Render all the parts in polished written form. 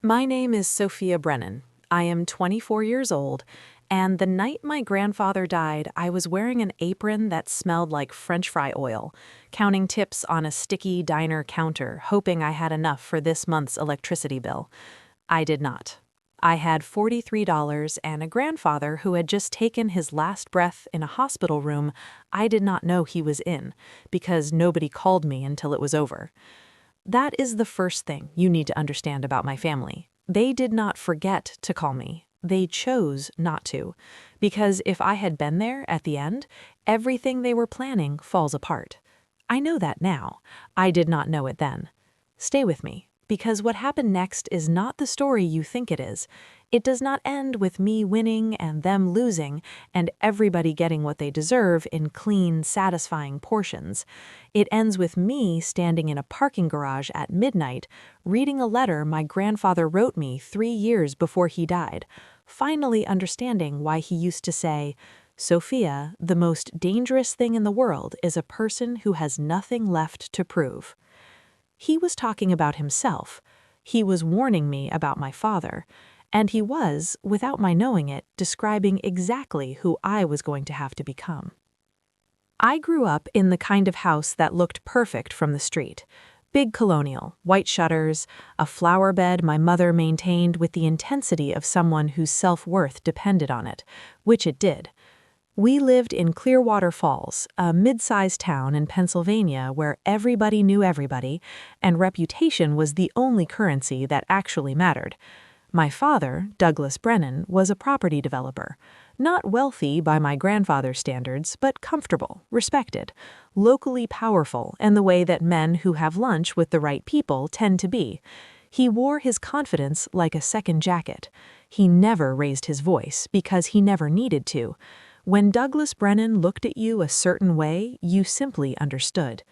My name is Sophia Brennan. I am 24 years old, and the night my grandfather died, I was wearing an apron that smelled like French fry oil, counting tips on a sticky diner counter, hoping I had enough for this month's electricity bill. I did not. I had $43 and a grandfather who had just taken his last breath in a hospital room I did not know he was in, because nobody called me until it was over. That is the first thing you need to understand about my family. They did not forget to call me. They chose not to, because if I had been there at the end, everything they were planning falls apart. I know that now. I did not know it then. Stay with me, because what happened next is not the story you think it is. It does not end with me winning and them losing and everybody getting what they deserve in clean, satisfying portions. It ends with me standing in a parking garage at midnight, reading a letter my grandfather wrote me 3 years before he died, finally understanding why he used to say, "Sophia, the most dangerous thing in the world is a person who has nothing left to prove." He was talking about himself. He was warning me about my father. And he was, without my knowing it, describing exactly who I was going to have to become. I grew up in the kind of house that looked perfect from the street. Big colonial, white shutters, a flower bed my mother maintained with the intensity of someone whose self-worth depended on it, which it did. We lived in Clearwater Falls, a mid-sized town in Pennsylvania where everybody knew everybody, and reputation was the only currency that actually mattered. My father, Douglas Brennan, was a property developer. Not wealthy by my grandfather's standards, but comfortable, respected, locally powerful in the way that men who have lunch with the right people tend to be. He wore his confidence like a second jacket. He never raised his voice because he never needed to. When Douglas Brennan looked at you a certain way, you simply understood.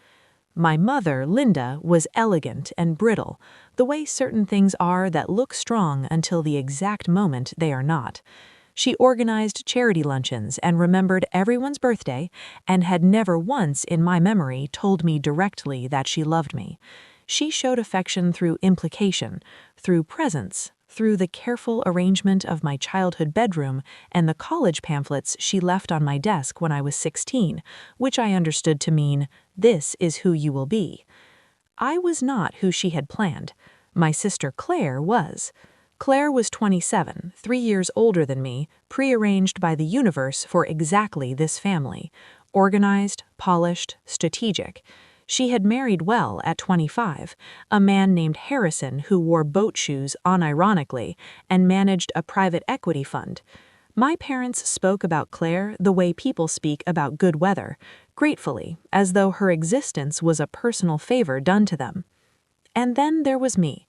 My mother, Linda, was elegant and brittle, the way certain things are that look strong until the exact moment they are not. She organized charity luncheons and remembered everyone's birthday and had never once in my memory told me directly that she loved me. She showed affection through implication, through presence, through the careful arrangement of my childhood bedroom and the college pamphlets she left on my desk when I was 16, which I understood to mean, "This is who you will be." I was not who she had planned. My sister Claire was. Claire was 27, 3 years older than me, prearranged by the universe for exactly this family. Organized, polished, strategic. She had married well at 25, a man named Harrison who wore boat shoes unironically and managed a private equity fund. My parents spoke about Claire the way people speak about good weather, gratefully, as though her existence was a personal favor done to them. And then there was me.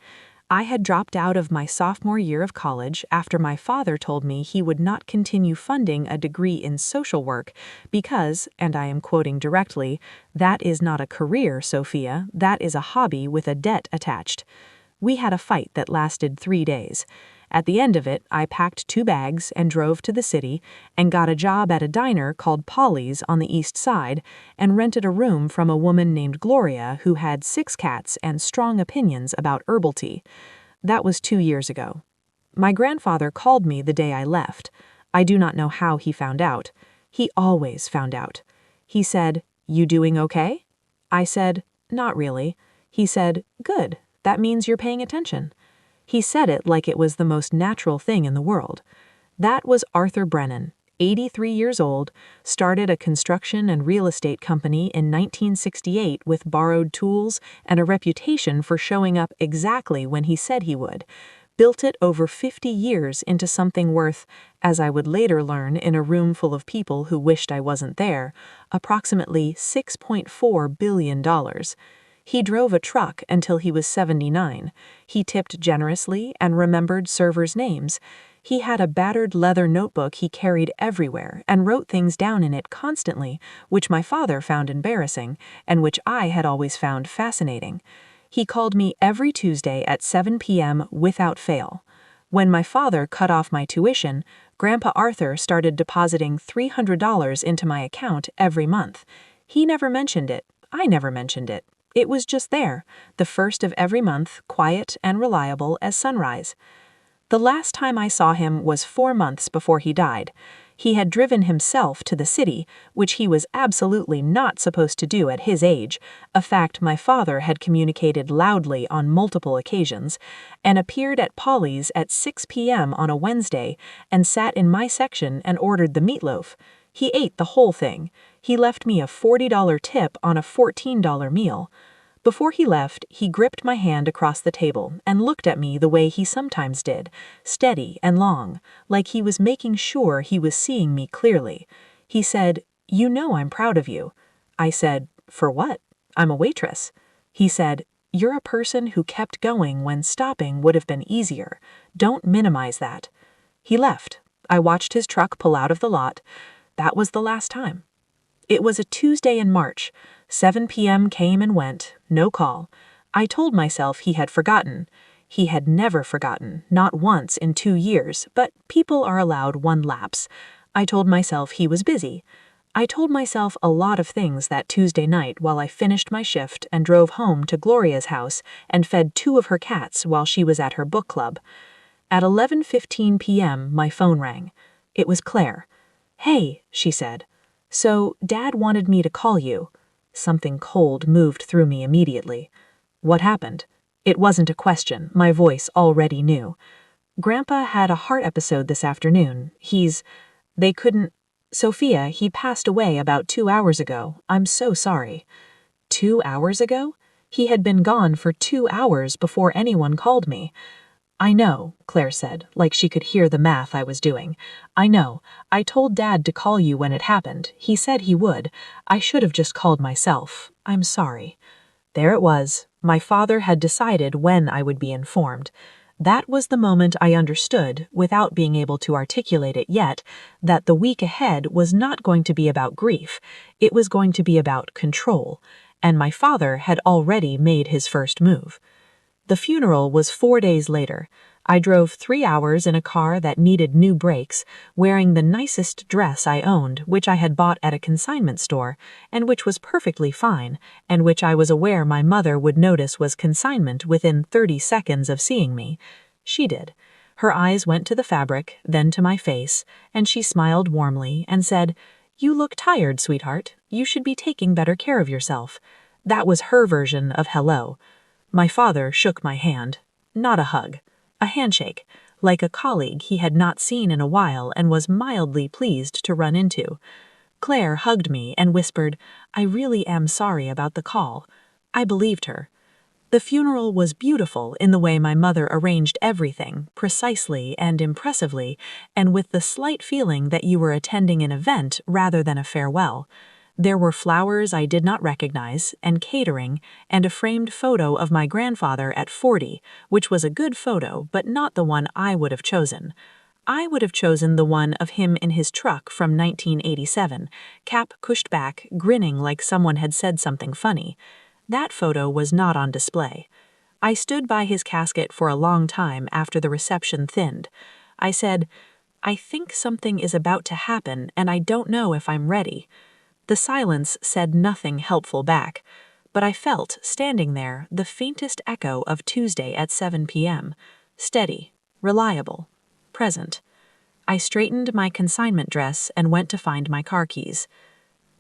I had dropped out of my sophomore year of college after my father told me he would not continue funding a degree in social work because, and I am quoting directly, "That is not a career, Sophia, that is a hobby with a debt attached." We had a fight that lasted 3 days. At the end of it, I packed 2 bags and drove to the city and got a job at a diner called Polly's on the east side and rented a room from a woman named Gloria who had 6 cats and strong opinions about herbal tea. That was 2 years ago. My grandfather called me the day I left. I do not know how he found out. He always found out. He said, "You doing okay?" I said, "Not really." He said, "Good. That means you're paying attention." He said it like it was the most natural thing in the world. That was Arthur Brennan, 83 years old, started a construction and real estate company in 1968 with borrowed tools and a reputation for showing up exactly when he said he would. Built it over 50 years into something worth, as I would later learn in a room full of people who wished I wasn't there, approximately $6.4 billion. He drove a truck until he was 79. He tipped generously and remembered servers' names. He had a battered leather notebook he carried everywhere and wrote things down in it constantly, which my father found embarrassing and which I had always found fascinating. He called me every Tuesday at 7 p.m. without fail. When my father cut off my tuition, Grandpa Arthur started depositing $300 into my account every month. He never mentioned it. I never mentioned it. It was just there, the first of every month, quiet and reliable as sunrise. The last time I saw him was 4 months before he died. He had driven himself to the city, which he was absolutely not supposed to do at his age, a fact my father had communicated loudly on multiple occasions, and appeared at Polly's at 6 p.m. on a Wednesday and sat in my section and ordered the meatloaf. He ate the whole thing. He left me a $40 tip on a $14 meal. Before he left, he gripped my hand across the table and looked at me the way he sometimes did, steady and long, like he was making sure he was seeing me clearly. He said, "You know I'm proud of you." I said, "For what? I'm a waitress." He said, "You're a person who kept going when stopping would have been easier. Don't minimize that." He left. I watched his truck pull out of the lot. That was the last time. It was a Tuesday in March. 7 p.m. came and went, no call. I told myself he had forgotten. He had never forgotten, not once in 2 years, but people are allowed one lapse. I told myself he was busy. I told myself a lot of things that Tuesday night while I finished my shift and drove home to Gloria's house and fed 2 of her cats while she was at her book club. At 11:15 p.m., my phone rang. It was Claire. "Hey," she said. "So, Dad wanted me to call you." Something cold moved through me immediately. What happened? It wasn't a question, my voice already knew. "Grandpa had a heart episode this afternoon. They couldn't... Sophia, he passed away about 2 hours ago. I'm so sorry." 2 hours ago? He had been gone for 2 hours before anyone called me. "I know," Claire said, like she could hear the math I was doing. "I know. I told Dad to call you when it happened. He said he would. I should have just called myself. I'm sorry." There it was. My father had decided when I would be informed. That was the moment I understood, without being able to articulate it yet, that the week ahead was not going to be about grief. It was going to be about control. And my father had already made his first move. The funeral was 4 days later. I drove 3 hours in a car that needed new brakes, wearing the nicest dress I owned, which I had bought at a consignment store, and which was perfectly fine, and which I was aware my mother would notice was consignment within 30 seconds of seeing me. She did. Her eyes went to the fabric, then to my face, and she smiled warmly and said, "You look tired, sweetheart. You should be taking better care of yourself." That was her version of hello. My father shook my hand. Not a hug. A handshake, like a colleague he had not seen in a while and was mildly pleased to run into. Claire hugged me and whispered, "I really am sorry about the call." I believed her. The funeral was beautiful in the way my mother arranged everything, precisely and impressively, and with the slight feeling that you were attending an event rather than a farewell. There were flowers I did not recognize, and catering, and a framed photo of my grandfather at 40, which was a good photo, but not the one I would have chosen. I would have chosen the one of him in his truck from 1987, cap pushed back, grinning like someone had said something funny. That photo was not on display. I stood by his casket for a long time after the reception thinned. I said, "I think something is about to happen, and I don't know if I'm ready." The silence said nothing helpful back, but I felt, standing there, the faintest echo of Tuesday at 7 p.m. Steady, reliable, present. I straightened my consignment dress and went to find my car keys.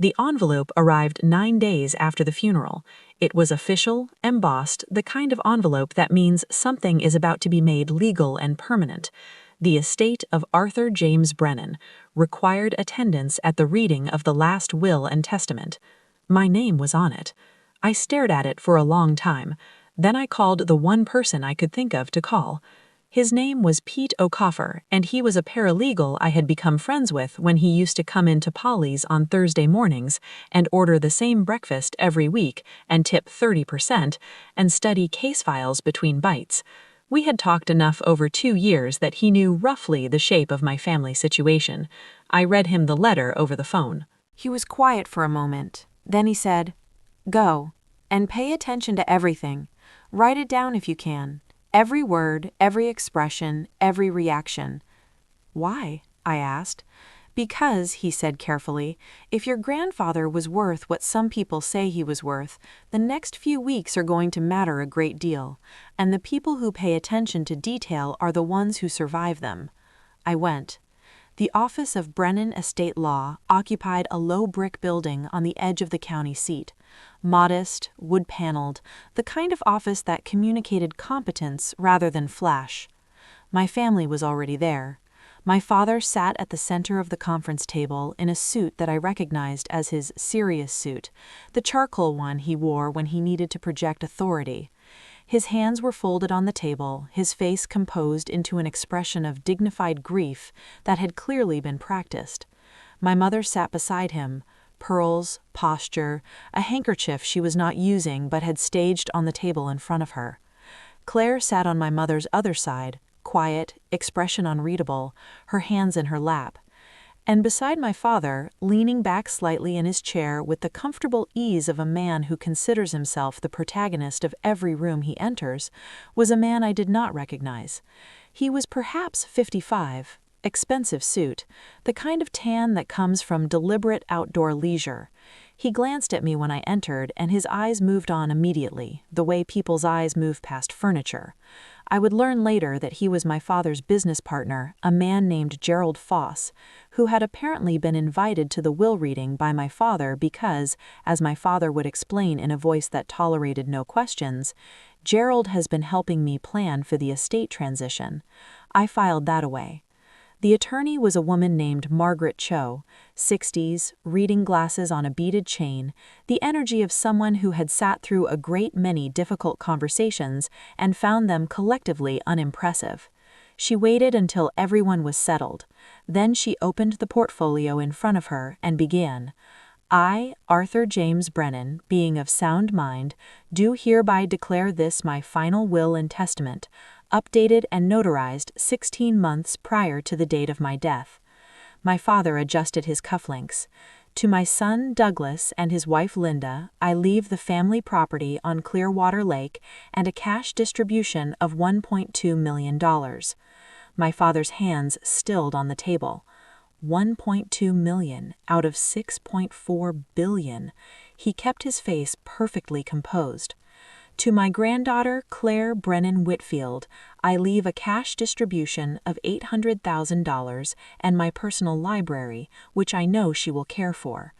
The envelope arrived 9 days after the funeral. It was official, embossed, the kind of envelope that means something is about to be made legal and permanent. The estate of Arthur James Brennan, required attendance at the reading of the last will and testament. My name was on it. I stared at it for a long time. Then I called the one person I could think of to call. His name was Pete O'Coffer, and he was a paralegal I had become friends with when he used to come into Polly's on Thursday mornings and order the same breakfast every week and tip 30% and study case files between bites. We had talked enough over 2 years that he knew roughly the shape of my family situation. I read him the letter over the phone. He was quiet for a moment. Then he said, "Go, and pay attention to everything. Write it down if you can. Every word, every expression, every reaction." "Why?" I asked. Because, he said carefully, if your grandfather was worth what some people say he was worth, the next few weeks are going to matter a great deal, and the people who pay attention to detail are the ones who survive them. I went. The office of Brennan Estate Law occupied a low brick building on the edge of the county seat. Modest, wood-paneled, the kind of office that communicated competence rather than flash. My family was already there. My father sat at the center of the conference table in a suit that I recognized as his serious suit, the charcoal one he wore when he needed to project authority. His hands were folded on the table, his face composed into an expression of dignified grief that had clearly been practiced. My mother sat beside him, pearls, posture, a handkerchief she was not using but had staged on the table in front of her. Claire sat on my mother's other side, quiet, expression unreadable, her hands in her lap. And beside my father, leaning back slightly in his chair with the comfortable ease of a man who considers himself the protagonist of every room he enters, was a man I did not recognize. He was perhaps 55, expensive suit, the kind of tan that comes from deliberate outdoor leisure. He glanced at me when I entered, and his eyes moved on immediately, the way people's eyes move past furniture. I would learn later that he was my father's business partner, a man named Gerald Foss, who had apparently been invited to the will reading by my father because, as my father would explain in a voice that tolerated no questions, Gerald has been helping me plan for the estate transition. I filed that away. The attorney was a woman named Margaret Cho, 60s, reading glasses on a beaded chain, the energy of someone who had sat through a great many difficult conversations and found them collectively unimpressive. She waited until everyone was settled. Then she opened the portfolio in front of her and began. I, Arthur James Brennan, being of sound mind, do hereby declare this my final will and testament, updated and notarized 16 months prior to the date of my death. My father adjusted his cufflinks. To my son Douglas and his wife Linda, I leave the family property on Clearwater Lake and a cash distribution of $1.2 million. My father's hands stilled on the table. 1.2 million out of 6.4 billion. He kept his face perfectly composed. To my granddaughter, Claire Brennan Whitfield, I leave a cash distribution of $800,000 and my personal library, which I know she will care for.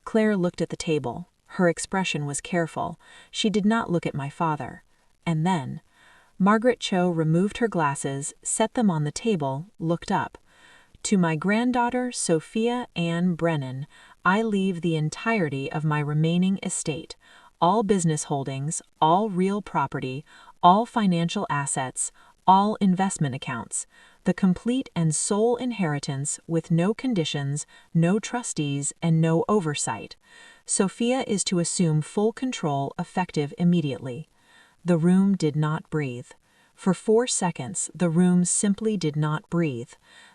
Claire looked at the table. Her expression was careful. She did not look at my father. And then, Margaret Cho removed her glasses, set them on the table, looked up. To my granddaughter, Sophia Ann Brennan, I leave the entirety of my remaining estate, all business holdings, all real property, all financial assets, all investment accounts, the complete and sole inheritance with no conditions, no trustees, and no oversight. Sophia is to assume full control effective immediately. The room did not breathe. For 4 seconds, the room simply did not breathe.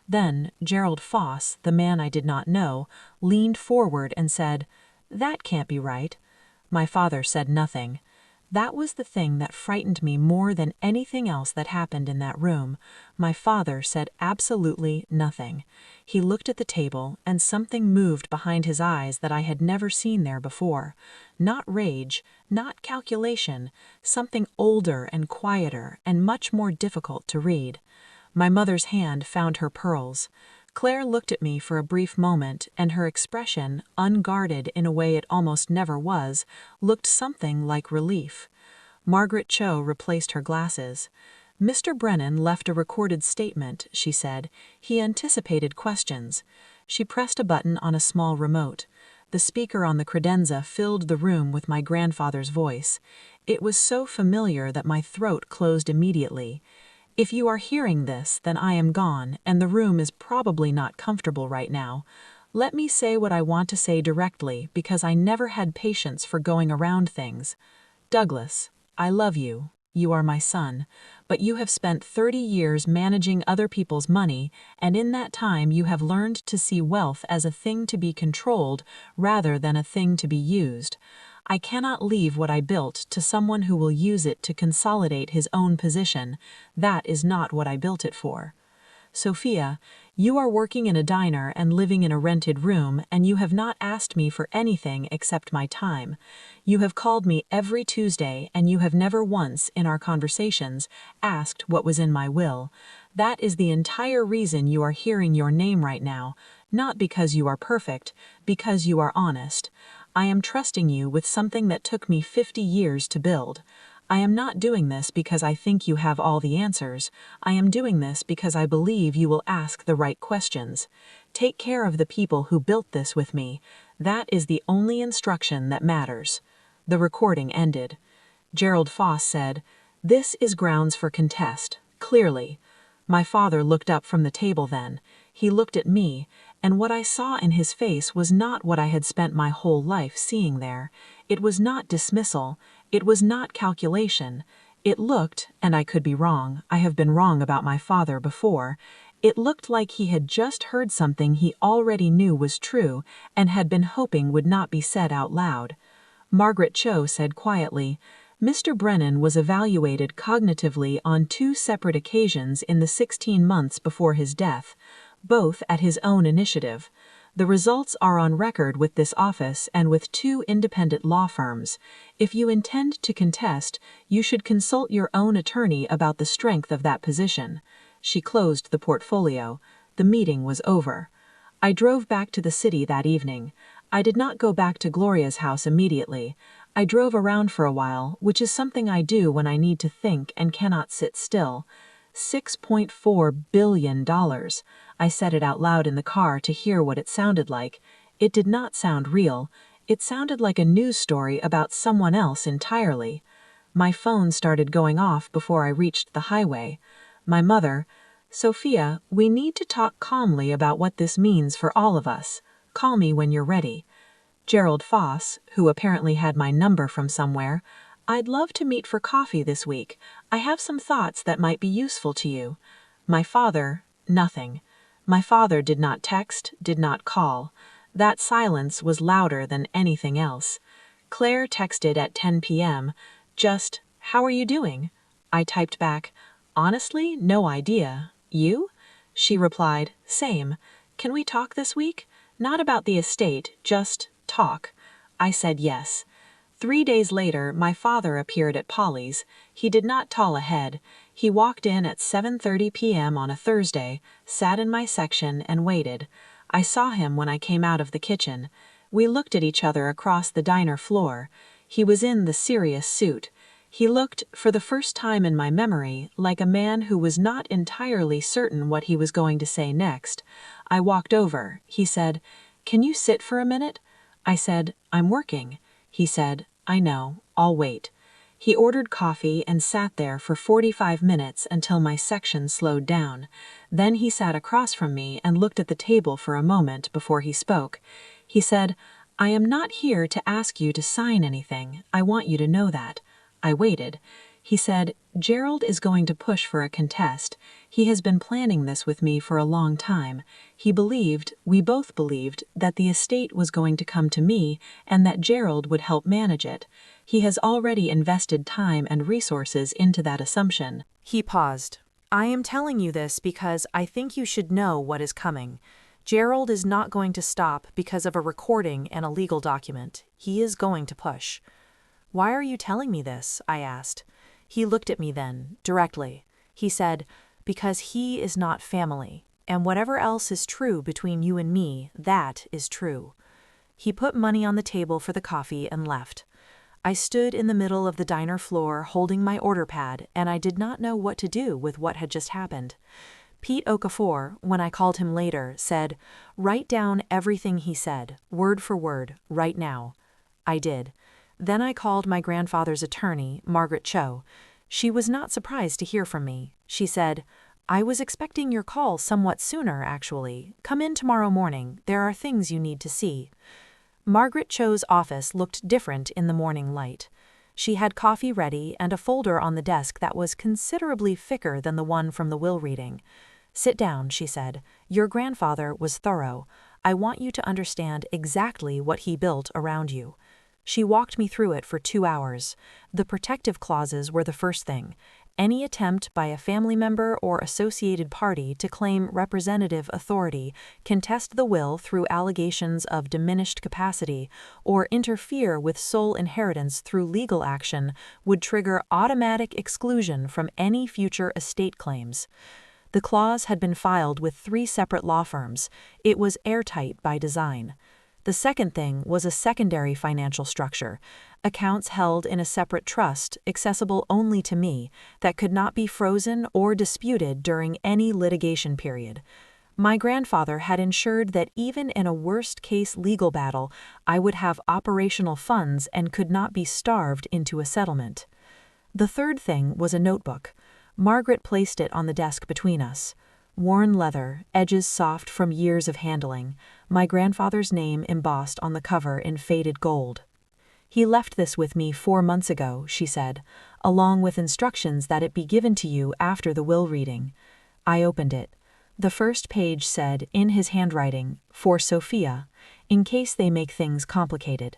Then Gerald Foss, the man I did not know, leaned forward and said, "That can't be right." My father said nothing. That was the thing that frightened me more than anything else that happened in that room. My father said absolutely nothing. He looked at the table, and something moved behind his eyes that I had never seen there before. Not rage, not calculation, something older and quieter and much more difficult to read. My mother's hand found her pearls. Claire looked at me for a brief moment, and her expression, unguarded in a way it almost never was, looked something like relief. Margaret Cho replaced her glasses. "Mr. Brennan left a recorded statement," she said. "He anticipated questions." She pressed a button on a small remote. The speaker on the credenza filled the room with my grandfather's voice. It was so familiar that my throat closed immediately. If you are hearing this, then I am gone, and the room is probably not comfortable right now. Let me say what I want to say directly, because I never had patience for going around things. Douglas, I love you. You are my son. But you have spent 30 years managing other people's money, and in that time you have learned to see wealth as a thing to be controlled rather than a thing to be used. I cannot leave what I built to someone who will use it to consolidate his own position. That is not what I built it for. Sophia, you are working in a diner and living in a rented room, and you have not asked me for anything except my time. You have called me every Tuesday, and you have never once, in our conversations, asked what was in my will. That is the entire reason you are hearing your name right now, not because you are perfect, because you are honest. I am trusting you with something that took me 50 years to build. I am not doing this because I think you have all the answers. I am doing this because I believe you will ask the right questions. Take care of the people who built this with me. That is the only instruction that matters. The recording ended. Gerald Foss said, "This is grounds for contest, clearly." My father looked up from the table then. He looked at me, and what I saw in his face was not what I had spent my whole life seeing there. It was not dismissal. It was not calculation. It looked, and I could be wrong, I have been wrong about my father before, it looked like he had just heard something he already knew was true and had been hoping would not be said out loud. Margaret Cho said quietly, "Mr. Brennan was evaluated cognitively on 2 separate occasions in the 16 months before his death, both at his own initiative. The results are on record with this office and with 2 independent law firms. If you intend to contest, you should consult your own attorney about the strength of that position." She closed the portfolio. The meeting was over. I drove back to the city that evening. I did not go back to Gloria's house immediately. I drove around for a while, which is something I do when I need to think and cannot sit still. $6.4 billion. I said it out loud in the car to hear what it sounded like. It did not sound real. It sounded like a news story about someone else entirely. My phone started going off before I reached the highway. My mother, "Sophia, we need to talk calmly about what this means for all of us. Call me when you're ready." Gerald Foss, who apparently had my number from somewhere, "I'd love to meet for coffee this week. I have some thoughts that might be useful to you." My father, nothing. My father did not text, did not call. That silence was louder than anything else. Claire texted at 10 p.m., just, "How are you doing?" I typed back, "Honestly, no idea. You?" She replied, "Same. Can we talk this week? Not about the estate, just talk." I said yes. 3 days later, my father appeared at Polly's. He did not toll ahead. He walked in at 7:30 p.m. on a Thursday, sat in my section, and waited. I saw him when I came out of the kitchen. We looked at each other across the diner floor. He was in the serious suit. He looked, for the first time in my memory, like a man who was not entirely certain what he was going to say next. I walked over. He said, "Can you sit for a minute?" I said, "I'm working." He said, "I know, I'll wait." He ordered coffee and sat there for 45 minutes until my section slowed down. Then he sat across from me and looked at the table for a moment before he spoke. He said, "I am not here to ask you to sign anything. I want you to know that." I waited. He said, "Gerald is going to push for a contest. He has been planning this with me for a long time. He believed, we both believed, that the estate was going to come to me and that Gerald would help manage it. He has already invested time and resources into that assumption." He paused. "I am telling you this because I think you should know what is coming. Gerald is not going to stop because of a recording and a legal document. He is going to push." "Why are you telling me this?" I asked. He looked at me then, directly. He said, "Because he is not family, and whatever else is true between you and me, that is true." He put money on the table for the coffee and left. I stood in the middle of the diner floor holding my order pad, and I did not know what to do with what had just happened. Pete Okafor, when I called him later, said, "Write down everything he said, word for word, right now." I did. Then I called my grandfather's attorney, Margaret Cho. She was not surprised to hear from me. She said, "I was expecting your call somewhat sooner, actually. Come in tomorrow morning. There are things you need to see." Margaret Cho's office looked different in the morning light. She had coffee ready and a folder on the desk that was considerably thicker than the one from the will reading. "Sit down," she said. "Your grandfather was thorough. I want you to understand exactly what he built around you." She walked me through it for 2 hours. The protective clauses were the first thing. any attempt by a family member or associated party to claim representative authority, contest the will through allegations of diminished capacity, or interfere with sole inheritance through legal action would trigger automatic exclusion from any future estate claims. The clause had been filed with 3 separate law firms. It was airtight by design. The second thing was a secondary financial structure, accounts held in a separate trust, accessible only to me, that could not be frozen or disputed during any litigation period. My grandfather had ensured that even in a worst-case legal battle, I would have operational funds and could not be starved into a settlement. The third thing was a notebook. Margaret placed it on the desk between us. Worn leather, edges soft from years of handling, my grandfather's name embossed on the cover in faded gold. "He left this with me 4 months ago," she said, "along with instructions that it be given to you after the will reading." I opened it. The first page said, in his handwriting, "For Sophia, in case they make things complicated."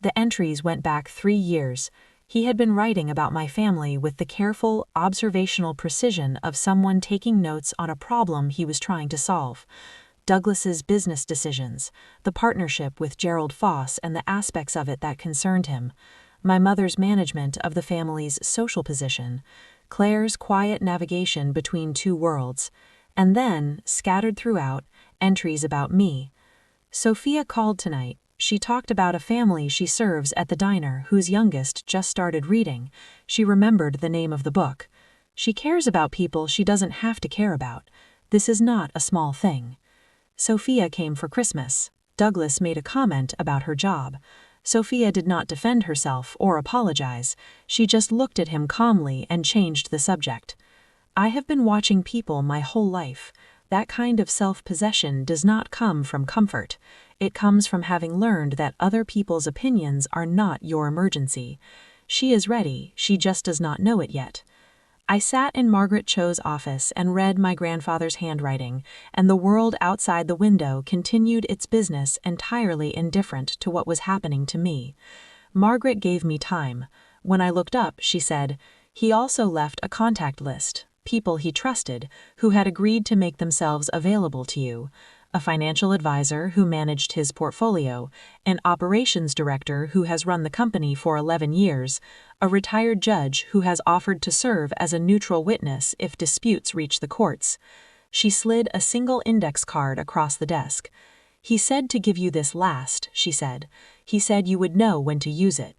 The entries went back 3 years. He had been writing about my family with the careful, observational precision of someone taking notes on a problem he was trying to solve. Douglas's business decisions, the partnership with Gerald Foss and the aspects of it that concerned him, my mother's management of the family's social position, Claire's quiet navigation between 2 worlds, and then, scattered throughout, entries about me. Sophia called tonight. She talked about a family she serves at the diner whose youngest just started reading. She remembered the name of the book. She cares about people she doesn't have to care about. This is not a small thing. Sophia came for Christmas. Douglas made a comment about her job. Sophia did not defend herself or apologize. She just looked at him calmly and changed the subject. "I have been watching people my whole life. That kind of self-possession does not come from comfort. It comes from having learned that other people's opinions are not your emergency. She is ready, she just does not know it yet." I sat in Margaret Cho's office and read my grandfather's handwriting, and the world outside the window continued its business entirely indifferent to what was happening to me. Margaret gave me time. When I looked up, she said, "He also left a contact list, people he trusted, who had agreed to make themselves available to you. A financial advisor who managed his portfolio, an operations director who has run the company for 11 years, a retired judge who has offered to serve as a neutral witness if disputes reach the courts." She slid a single index card across the desk. "He said to give you this last," she said. "He said you would know when to use it."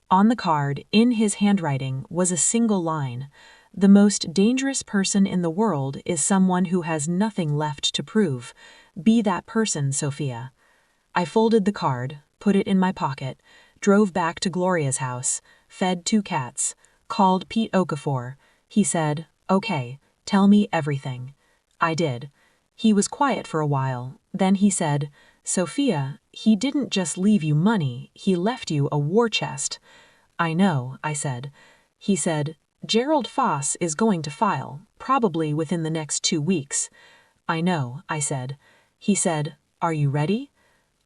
On the card, in his handwriting, was a single line. "The most dangerous person in the world is someone who has nothing left to prove. Be that person, Sophia." I folded the card, put it in my pocket, drove back to Gloria's house, fed 2 cats, called Pete Okafor. He said, "Okay, tell me everything." I did. He was quiet for a while. Then he said, "Sophia, he didn't just leave you money, he left you a war chest." "I know," I said. He said, "Gerald Foss is going to file, probably within the next 2 weeks." "I know," I said. He said, "Are you ready?"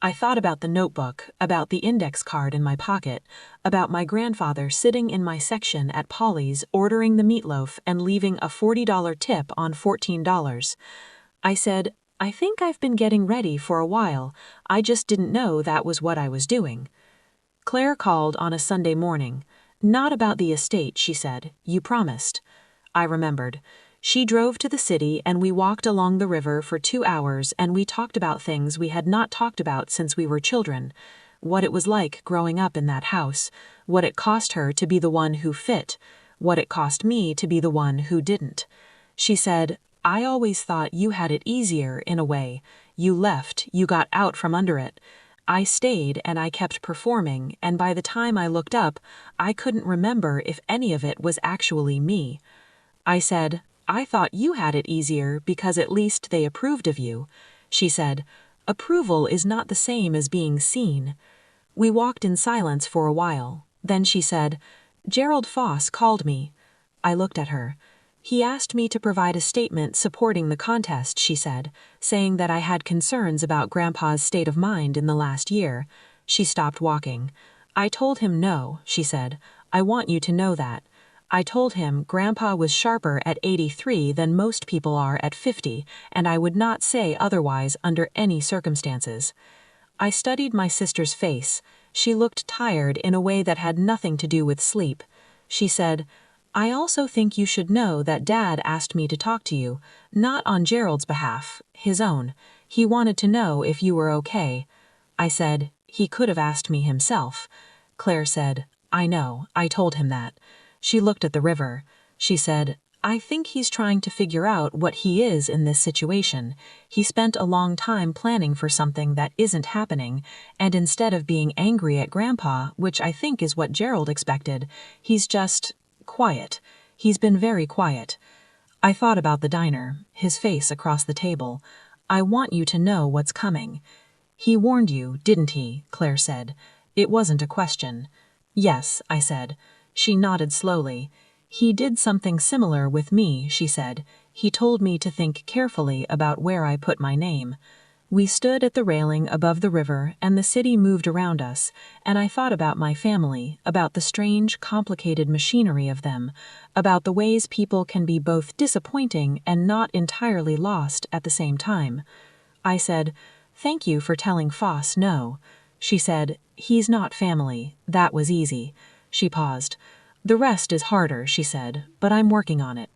I thought about the notebook, about the index card in my pocket, about my grandfather sitting in my section at Polly's ordering the meatloaf and leaving a $40 tip on $14. I said, "I think I've been getting ready for a while. I just didn't know that was what I was doing." Claire called on a Sunday morning. "Not about the estate," she said. "You promised." I remembered. She drove to the city and we walked along the river for 2 hours and we talked about things we had not talked about since we were children. What it was like growing up in that house, what it cost her to be the one who fit, what it cost me to be the one who didn't. She said, "I always thought you had it easier in a way. You left, you got out from under it. I stayed and I kept performing, and by the time I looked up, I couldn't remember if any of it was actually me." I said, "I thought you had it easier because at least they approved of you." She said, "Approval is not the same as being seen." We walked in silence for a while. Then she said, "Gerald Foss called me." I looked at her. "He asked me to provide a statement supporting the contest," she said, "saying that I had concerns about Grandpa's state of mind in the last year." She stopped walking. "I told him no," she said. "I want you to know that. I told him Grandpa was sharper at 83 than most people are at 50, and I would not say otherwise under any circumstances. I studied my sister's face. She looked tired in a way that had nothing to do with sleep. She said, "I also think you should know that Dad asked me to talk to you, not on Gerald's behalf, his own. He wanted to know if you were okay." I said, "He could have asked me himself." Claire said, "I know, I told him that." She looked at the river. She said, "I think he's trying to figure out what he is in this situation. He spent a long time planning for something that isn't happening, and instead of being angry at Grandpa, which I think is what Gerald expected, he's just quiet. He's been very quiet." I thought about the diner, his face across the table. "I want you to know what's coming." "He warned you, didn't he?" Claire said. It wasn't a question. "Yes," I said. She nodded slowly. "He did something similar with me," she said. "He told me to think carefully about where I put my name." We stood at the railing above the river, and the city moved around us, and I thought about my family, about the strange, complicated machinery of them, about the ways people can be both disappointing and not entirely lost at the same time. I said, "Thank you for telling Foss no." She said, "He's not family. That was easy." She paused. "The rest is harder," she said, "but I'm working on it."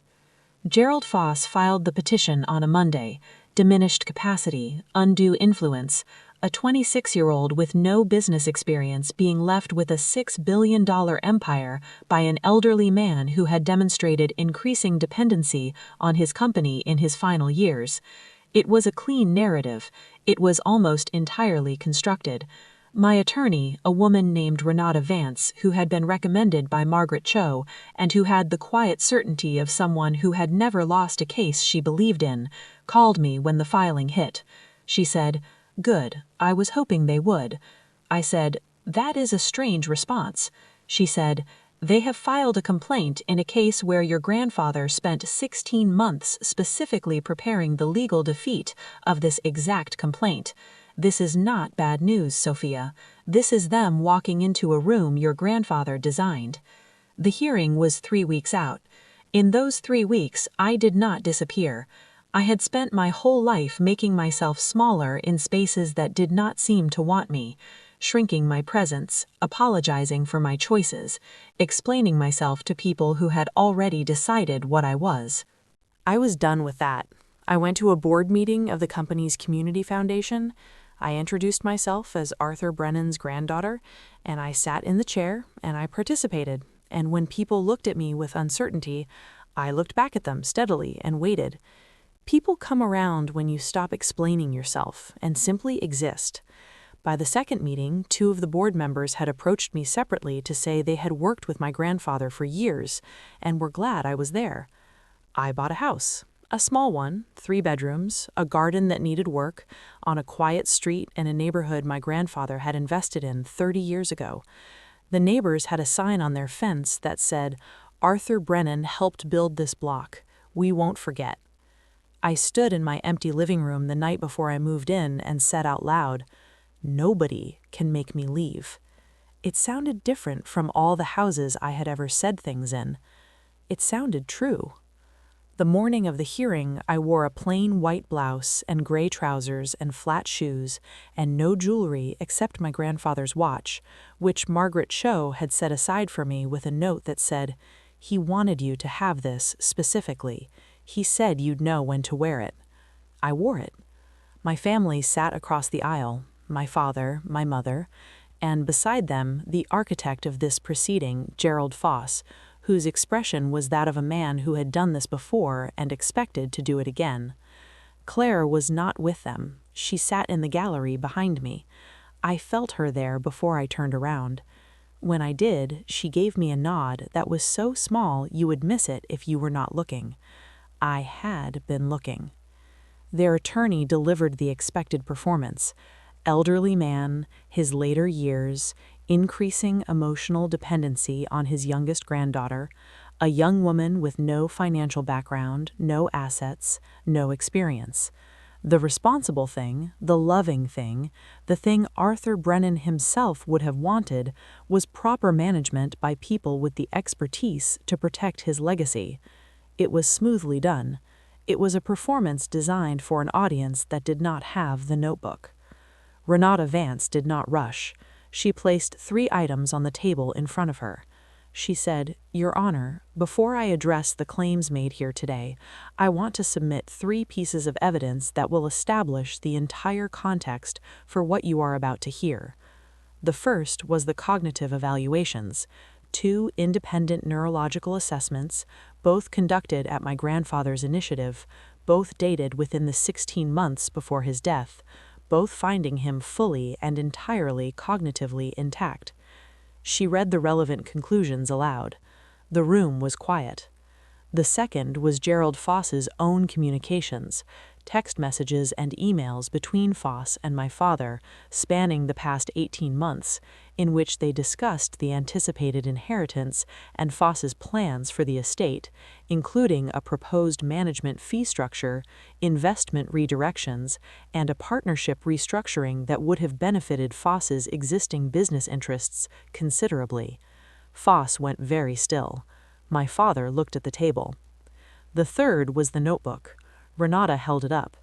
Gerald Foss filed the petition on a Monday. Diminished capacity, undue influence, a 26-year-old with no business experience being left with a $6 billion empire by an elderly man who had demonstrated increasing dependency on his company in his final years. It was a clean narrative. It was almost entirely constructed. My attorney, a woman named Renata Vance, who had been recommended by Margaret Cho and who had the quiet certainty of someone who had never lost a case she believed in, called me when the filing hit. She said, "Good, I was hoping they would." I said, "That is a strange response." She said, "They have filed a complaint in a case where your grandfather spent 16 months specifically preparing the legal defeat of this exact complaint. This is not bad news, Sophia. This is them walking into a room your grandfather designed." The hearing was 3 weeks out. In those 3 weeks, I did not disappear. I had spent my whole life making myself smaller in spaces that did not seem to want me, shrinking my presence, apologizing for my choices, explaining myself to people who had already decided what I was. I was done with that. I went to a board meeting of the company's community foundation. I introduced myself as Arthur Brennan's granddaughter, and I sat in the chair and I participated. And when people looked at me with uncertainty, I looked back at them steadily and waited. People come around when you stop explaining yourself and simply exist. By the second meeting, 2 of the board members had approached me separately to say they had worked with my grandfather for years and were glad I was there. I bought a house. A small one, 3 bedrooms, a garden that needed work, on a quiet street in a neighborhood my grandfather had invested in 30 years ago. The neighbors had a sign on their fence that said, "Arthur Brennan helped build this block. We won't forget." I stood in my empty living room the night before I moved in and said out loud, "Nobody can make me leave." It sounded different from all the houses I had ever said things in. It sounded true. The morning of the hearing, I wore a plain white blouse and gray trousers and flat shoes and no jewelry except my grandfather's watch, which Margaret Cho had set aside for me with a note that said, "He wanted you to have this specifically. He said you'd know when to wear it." I wore it. My family sat across the aisle, my father, my mother, and beside them, the architect of this proceeding, Gerald Foss, whose expression was that of a man who had done this before and expected to do it again. Claire was not with them. She sat in the gallery behind me. I felt her there before I turned around. When I did, she gave me a nod that was so small you would miss it if you were not looking. I had been looking. Their attorney delivered the expected performance. Elderly man, his later years, increasing emotional dependency on his youngest granddaughter, a young woman with no financial background, no assets, no experience. The responsible thing, the loving thing, the thing Arthur Brennan himself would have wanted, was proper management by people with the expertise to protect his legacy. It was smoothly done. It was a performance designed for an audience that did not have the notebook. Renata Vance did not rush. She placed 3 items on the table in front of her. She said, "Your Honor, before I address the claims made here today, I want to submit 3 pieces of evidence that will establish the entire context for what you are about to hear." The first was the cognitive evaluations, 2 independent neurological assessments, both conducted at my grandfather's initiative, both dated within the 16 months before his death, both finding him fully and entirely cognitively intact. She read the relevant conclusions aloud. The room was quiet. The second was Gerald Foss's own communications, text messages and emails between Foss and my father, spanning the past 18 months, in which they discussed the anticipated inheritance and Foss's plans for the estate, including a proposed management fee structure, investment redirections, and a partnership restructuring that would have benefited Foss's existing business interests considerably. Foss went very still. My father looked at the table. The third was the notebook. Renata held it up.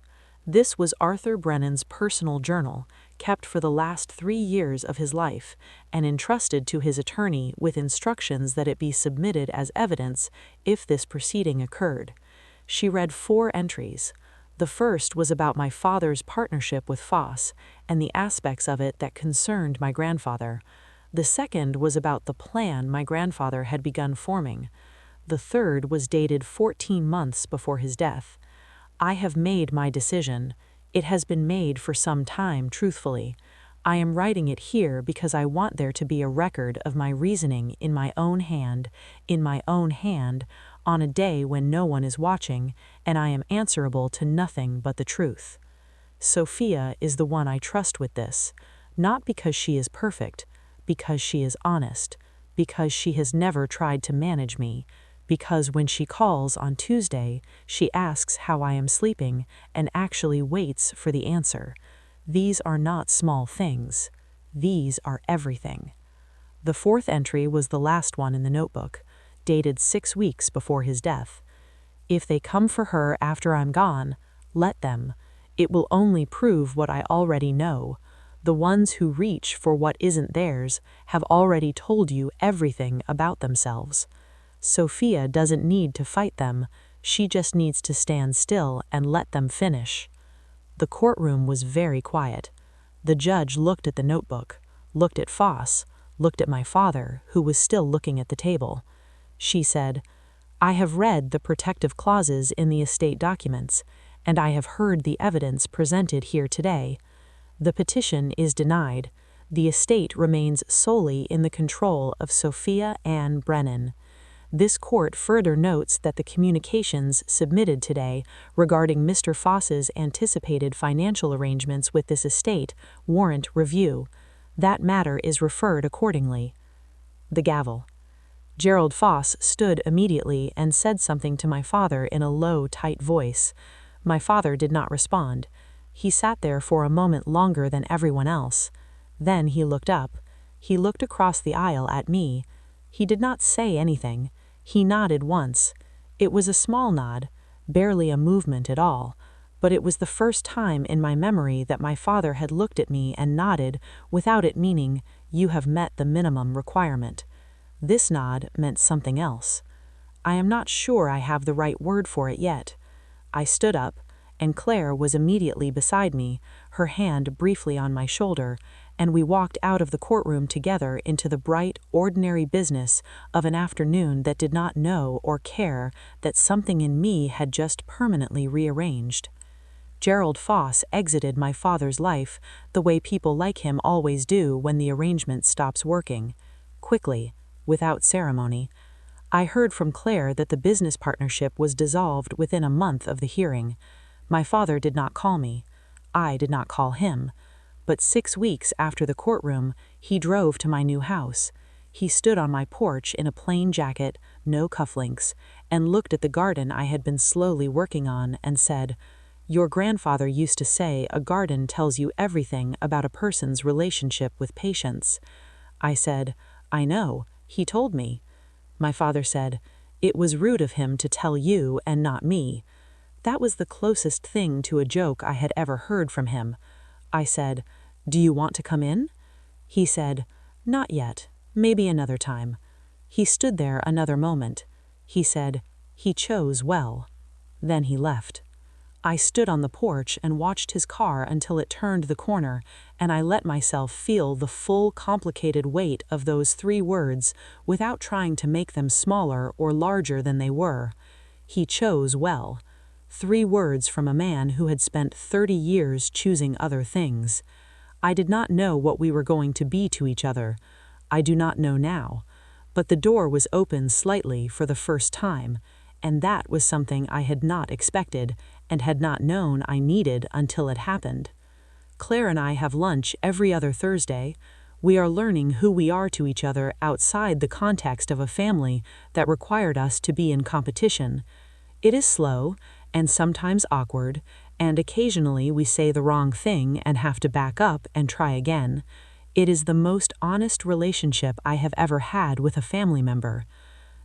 This was Arthur Brennan's personal journal, kept for the last 3 years of his life, and entrusted to his attorney with instructions that it be submitted as evidence if this proceeding occurred. She read 4 entries. The first was about my father's partnership with Foss and the aspects of it that concerned my grandfather. The second was about the plan my grandfather had begun forming. The third was dated 14 months before his death. I have made my decision. It has been made for some time, truthfully. I am writing it here because I want there to be a record of my reasoning in my own hand, on a day when no one is watching, and I am answerable to nothing but the truth. Sophia is the one I trust with this, not because she is perfect, because she is honest, because she has never tried to manage me, because when she calls on Tuesday, she asks how I am sleeping and actually waits for the answer. These are not small things. These are everything. The fourth entry was the last one in the notebook, dated 6 weeks before his death. If they come for her after I'm gone, let them. It will only prove what I already know. The ones who reach for what isn't theirs have already told you everything about themselves. Sophia doesn't need to fight them. She just needs to stand still and let them finish. The courtroom was very quiet. The judge looked at the notebook, looked at Foss, looked at my father, who was still looking at the table. She said, "I have read the protective clauses in the estate documents, and I have heard the evidence presented here today. The petition is denied. The estate remains solely in the control of Sophia Ann Brennan. This court further notes that the communications submitted today regarding Mr. Foss's anticipated financial arrangements with this estate warrant review. That matter is referred accordingly." The gavel. Gerald Foss stood immediately and said something to my father in a low, tight voice. My father did not respond. He sat there for a moment longer than everyone else. Then he looked up. He looked across the aisle at me. He did not say anything. He nodded once. It was a small nod, barely a movement at all, but it was the first time in my memory that my father had looked at me and nodded without it meaning, "You have met the minimum requirement." This nod meant something else. I am not sure I have the right word for it yet. I stood up, and Claire was immediately beside me, her hand briefly on my shoulder, and we walked out of the courtroom together into the bright, ordinary business of an afternoon that did not know or care that something in me had just permanently rearranged. Gerald Foss exited my father's life the way people like him always do when the arrangement stops working, quickly, without ceremony. I heard from Claire that the business partnership was dissolved within a month of the hearing. My father did not call me. I did not call him. But 6 weeks after the courtroom, he drove to my new house. He stood on my porch in a plain jacket, no cufflinks, and looked at the garden I had been slowly working on and said, Your grandfather used to say a garden tells you everything about a person's relationship with patience. I said, I know, he told me. My father said, it was rude of him to tell you and not me. That was the closest thing to a joke I had ever heard from him. I said, do you want to come in? He said, not yet, maybe another time. He stood there another moment. He said, he chose well. Then he left. I stood on the porch and watched his car until it turned the corner, and I let myself feel the full, complicated weight of those 3 words without trying to make them smaller or larger than they were. He chose well. 3 words from a man who had spent 30 years choosing other things. I did not know what we were going to be to each other. I do not know now. But the door was open slightly for the first time, and that was something I had not expected and had not known I needed until it happened. Claire and I have lunch every other Thursday. We are learning who we are to each other outside the context of a family that required us to be in competition. It is slow and sometimes awkward, and occasionally we say the wrong thing and have to back up and try again. It is the most honest relationship I have ever had with a family member.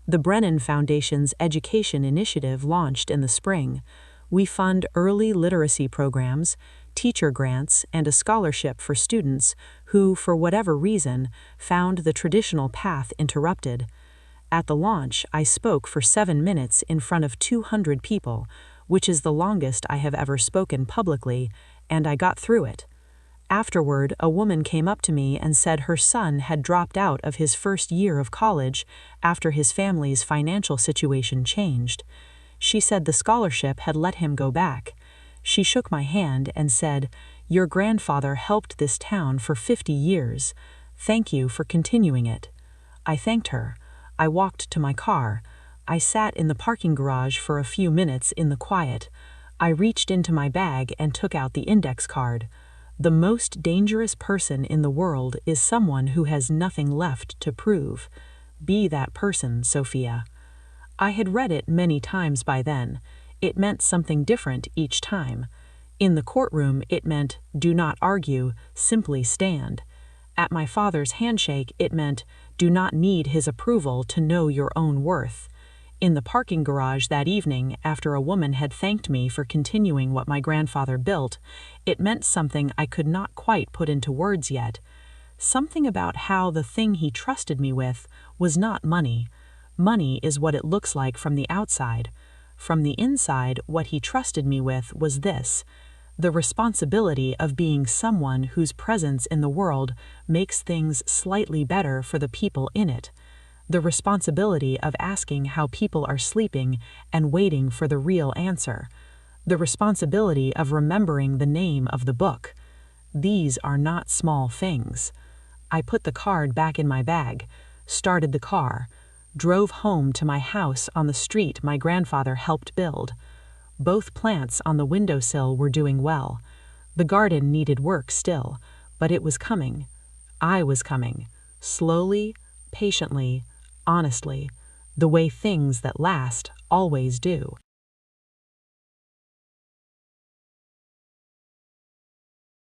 The Brennan Foundation's education initiative launched in the spring. We fund early literacy programs, teacher grants, and a scholarship for students who, for whatever reason, found the traditional path interrupted. At the launch, I spoke for 7 minutes in front of 200 people, which is the longest I have ever spoken publicly, and I got through it. Afterward, a woman came up to me and said her son had dropped out of his first year of college after his family's financial situation changed. She said the scholarship had let him go back. She shook my hand and said, "Your grandfather helped this town for 50 years. Thank you for continuing it." I thanked her. I walked to my car. I sat in the parking garage for a few minutes in the quiet. I reached into my bag and took out the index card. The most dangerous person in the world is someone who has nothing left to prove. Be that person, Sophia. I had read it many times by then. It meant something different each time. In the courtroom, it meant, do not argue, simply stand. At my father's handshake, it meant, do not need his approval to know your own worth. In the parking garage that evening, after a woman had thanked me for continuing what my grandfather built, it meant something I could not quite put into words yet. Something about how the thing he trusted me with was not money. Money is what it looks like from the outside. From the inside, what he trusted me with was this: the responsibility of being someone whose presence in the world makes things slightly better for the people in it. The responsibility of asking how people are sleeping and waiting for the real answer. The responsibility of remembering the name of the book. These are not small things. I put the card back in my bag, started the car, drove home to my house on the street my grandfather helped build. Both plants on the windowsill were doing well. The garden needed work still, but it was coming. I was coming. Slowly, patiently, honestly, the way things that last always do.